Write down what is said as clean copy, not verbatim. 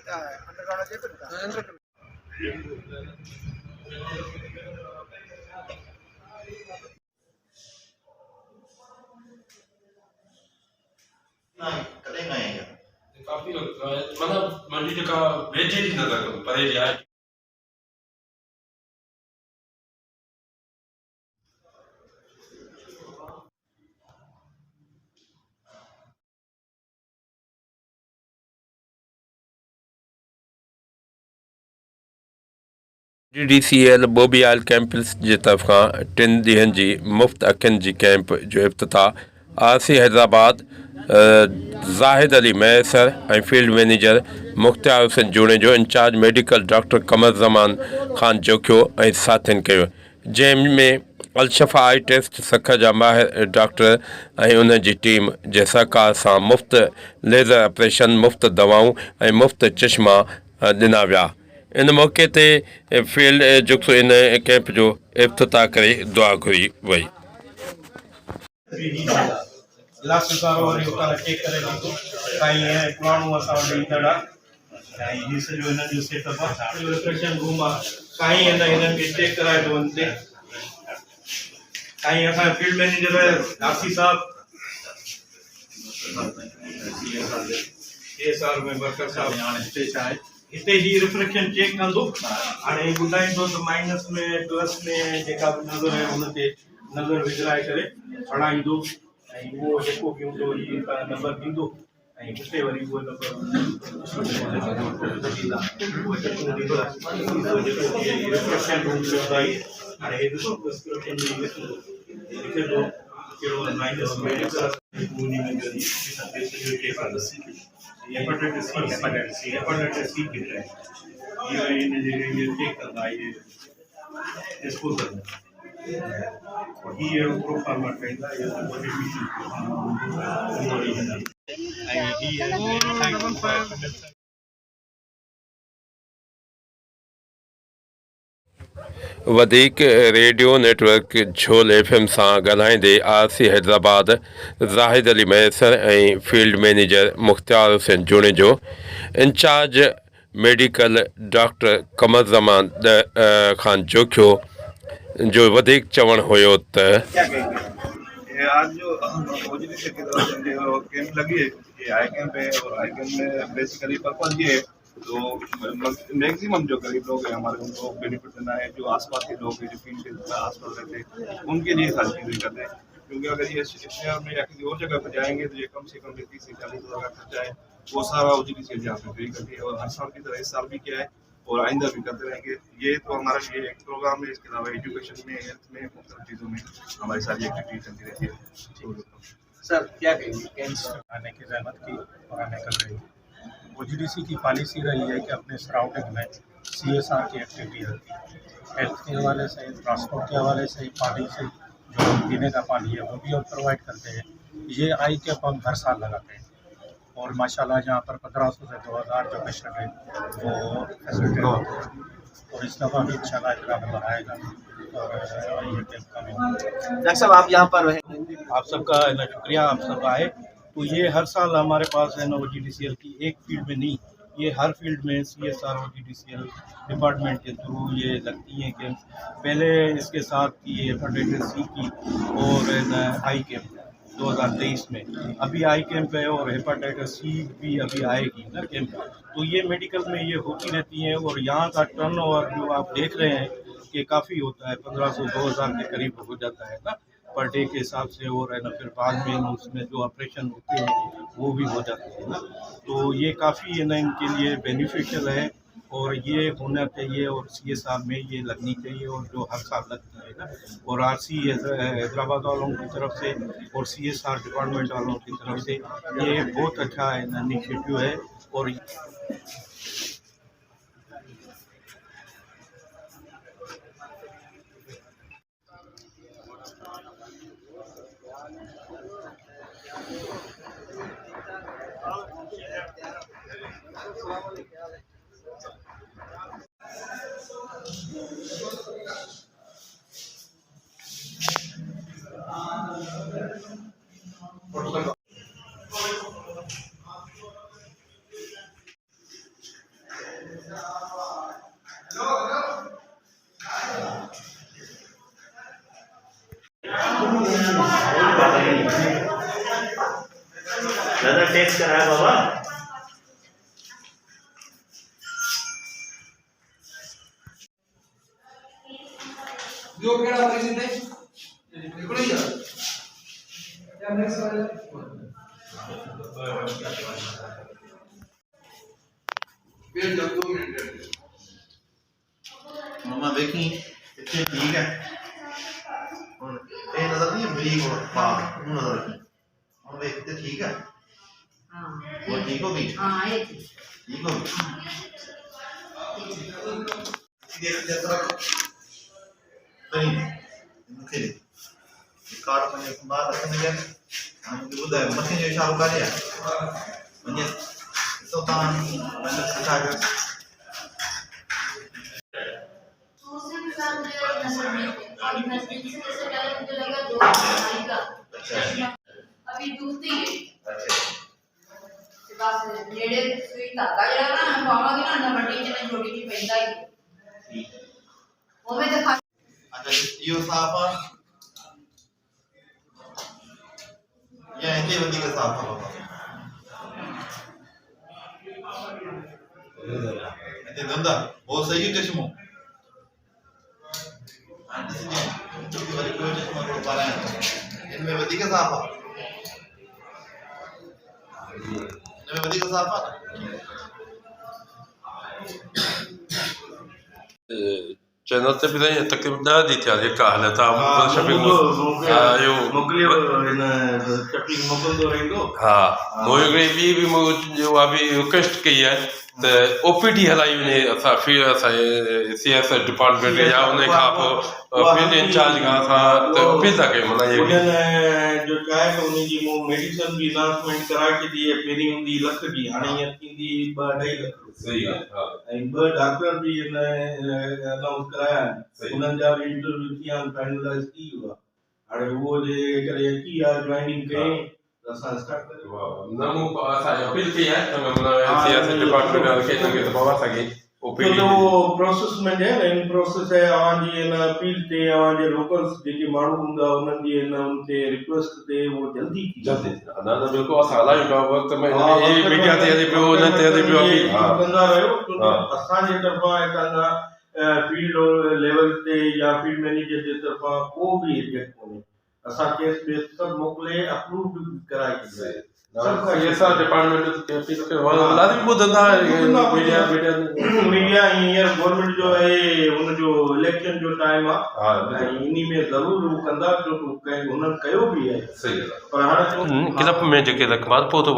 कॾहिं खां आई आहे? काफ़ी वक्त मतलब मुंहिंजी जेका वेझे जी नज़र करूं परे जी आहे। DDCL बोबियाल कैंपस जी तरफ़ खां 3 ॾींहंनि जी मुफ़्त अखियुनि जी कैंप जो इफ़्तिताह आरसी हैदराबाद ज़ाहिद अली मैसर ऐं फील्ड मैनेजर मुख़्तियार हुसैन जूणे जो इंचार्ज मेडिकल डॉक्टर कमर ज़मान ख़ान जोखियो ऐं साथियुनि कयो, जंहिंमें अलशफ़ा आई टेस्ट सख जा माहिर डॉक्टर ऐं उन जी टीम जे सहकार सां मुफ़्त लेज़र ऑपरेशन, मुफ़्त दवाऊं ऐं मुफ़्त चश्मा ॾिना विया। इन मौक़े ते फील्ड जुक्स इन कैंप जो इफ़्तिताह करे दुआ घुरी वई। लास्ट सारो वरी उतां चेक करे ॾींदो काई पुराणो असां वटि ईंदड़ आहे ऐं हीअ सॼो हिन जो सेटअप आहे, रिफ्रेशन रूम आहे, काई हिननि खे चेक कराए थो वञे काई असांजा फील्ड मैनेजर आसी साहब CSR में वर्कर साहब हाणे हिते छा आहे हिते ही रिफ्रेक्शन चेक कंदो हाणे ॿुधाईंदो त माइनस में प्लस में जेका बि नज़र आहे हुन ते नज़र विझराए करे पढ़ाईंदो ऐं उहो जेको बि हूंदो इहे नंबर ॾींदो ऐं हुते वरी उहो नंबर रिफ्रेक्शन रूम चवंदा आहिनि। हाणे हे ॾिसो प्रिस्क्रिप्शन में लिखे थो कहिड़ो माइनस में हेपेटाइटिस सी के लिए ये ये चेक करना ये डिस्पोजल ये प्रोफार्मा कहता है ये वधीक रेडियो नेटवर्क झोल FM सां ॻाल्हाईंदे आरसी हैदराबाद ज़ाहिद अली मैसर ऐं फील्ड मैनेजर मुख़्तियार हुसैन जूणे जो इंचार्ज मेडिकल डॉक्टर कमर ज़मान ख़ान जोखियो जो वधीक चवणु हुयो त आज जो ओजीडी से कैंप लगी है ये आई कैंप है और आई कैंप में बेसिकली पर्पज ये है तो मैक्सिमम जो गरीब लोग हैं हमारे उनको बेनिफिट देना है, जो आसपास के लोग हैं जो फील्ड के आसपास रहते हैं उनके लिए सारी चीज़ें करते हैं, क्योंकि अगर ये शहर में या किसी और जगह पर जाएंगे तो ये कम से कम 30 से 40 हज़ार का खर्चा है, वो सारा ओजीडी से यहाँ पे फ्री करती है और हर साल की तरह इस साल भी किया है और आइंदा भी करते रहेंगे। ये तो हमारा ये एक प्रोग्राम है, इसके अलावा एजुकेशन में, हेल्थ में, मुख्तलिफ चीज़ों में हमारी सारी एक्टिविटी चलती रहती है। सर क्या कहेंगे आने की जहमत की और आने कर रही ओजीडीसी की पॉलिसी रही है कि अपने सराउंडिंग में CSR की एक्टिविटी रहती है, हेल्थ के हवाले से, ट्रांसपोर्ट के हवाले से, पानी से जो पीने का पानी है वो भी हम प्रोवाइड करते हैं। ये आई कैंप हम हर साल लगाते हैं और माशाल्लाह यहाँ पर 1500 से 2000 जो पेशेंट है वो फैसिलिटेट होते हैं और इस दफ़ा भी इंशाल्लाह इतना नंबर आएगा और ये कैंप का डॉक्टर साहब आप यहाँ पर आप सबका शुक्रिया, आप सब आए। तो ये हर साल हमारे पास है ना OGDCL की एक फील्ड में नहीं, ये हर फील्ड में CSR OGDCL डिपार्टमेंट के थ्रू ये लगती हैं कैंप। पहले इसके साथ की हेपेटाइटिस सी की और आई कैंप 2023 में, अभी आई कैंप है और हेपेटाइटिस सी भी अभी आएगी ना कैंप। तो ये मेडिकल में ये होती रहती हैं और यहाँ का टर्नओवर जो आप देख रहे हैं कि काफ़ी होता है, 1500-2000 के करीब हो जाता है ना पर डे के हिसाब से, और है ना फिर बाद में उसमें जो ऑपरेशन होते हैं वो भी हो जाते हैं ना। तो ये काफ़ी है ना इनके लिए बेनिफिशियल है और ये होना चाहिए और CSR में ये लगनी चाहिए और जो हर साल लगती है ना। और RC हैदराबाद वालों की तरफ से और CSR डिपार्टमेंट वालों की तरफ से ये बहुत अच्छा इनिशिएटिव है और टेस्ट कराया बाबा जो केड़ा ऑपरेशन थे बिल्कुल ही या नेक्स्ट वाले फिर जब 2 मिनट मम्मा देखी इतने ठीक है और ये नजर नहीं बरीक और पाक वो नजर रखी और देखते ठीक है हाँ वो ठीक हो गई हाँ ये ठीक हो गई देख देख नहीं मुझे कार्ड में बाहर रखने के हम जो उधर मशीन जो इशारा कर रहा है मुझे तो तान मैंने सिखा के अभी दूसरी नेड़े सुई धागा जरा ना पावांगे ना नंबर टीचर ने छोटी सी पैदा ही वो में दिखा अच्छा ये साफा या इतनी बड़ी का साफा बाबा इतने धंधा वो सही चश्मो अंत से जो बड़ी कोई चश्मा को पा रहा है इनमें बड़ी का साफा इनमें बड़ी का साफा चैनल ते बि साईं तक़रीबन 10 ॾींहं थिया जेका हालत आहे शफ़ीक इहो मोकिलियो हिन शफ़ीक मोकिलंदो रहंदो हा मूं हिकिड़ी ॿी बि मूं जो आहे बि रिक्वेस्ट कई आहे त OPD हलाई वञे असां असांजे CS डिपार्टमेंट या उन खां पोइ फील्ड इंचार्ज खां असां त अपील था कयूं माना इहो उन्हनि जो चाहे त उन जी मूं मेडिसन बि अनाउंसमेंट कराए छॾी आहे पहिरीं हूंदी लख जी हाणे हीअं थींदी 2-2.5 लख सही आहे ऐं 2 डॉक्टर बि हिन अनाउंस कराया आहिनि उन्हनि जा बि इंटरव्यू थी विया आहिनि फाइनलाइज़ थी वियो आहे हाणे उहो जे करे अची आहे जॉइनिंग कयूं त असां स्टार्ट कयूं न मूं असां अपील कई आहे त माना CS डिपार्टमेंट वारनि खे हिनखे त बाबा असांखे OPD तो वो प्रोसेस में है ना इन प्रोसेस है आवाज ये ना अपील ते आवाज लोकल्स जेके माण्हू हूंदा उन्हनि जी ना उनते रिक्वेस्ट ते वो जल्दी थी जल्दी न न बिल्कुलु असां हलायूं पिया वक़्त में हिन मीडिया ते हले पियो हुन ते हले पियो हा कंदा रहियो छो असांजे तरफ़ां हितां फील्ड लेवल ते या फील्ड मैनेजर जे तरफ़ां को बि रिजेक्ट कोन्हे असां केस बेस सभु मोकिले अप्रूव कराए छॾियो CS डिपार्टमेंट ते अपील कयो लाज़मी ॿुधंदा मीडिया मीडिया हींअर गवर्नमेंट जो आहे हुनजो इलेक्शन जो टाइम आहे ऐं इन में ज़रूरु हू कंदा छो हुननि कयो बि आहे सही पर हाणे क्लब में जेके रखवार पोइ त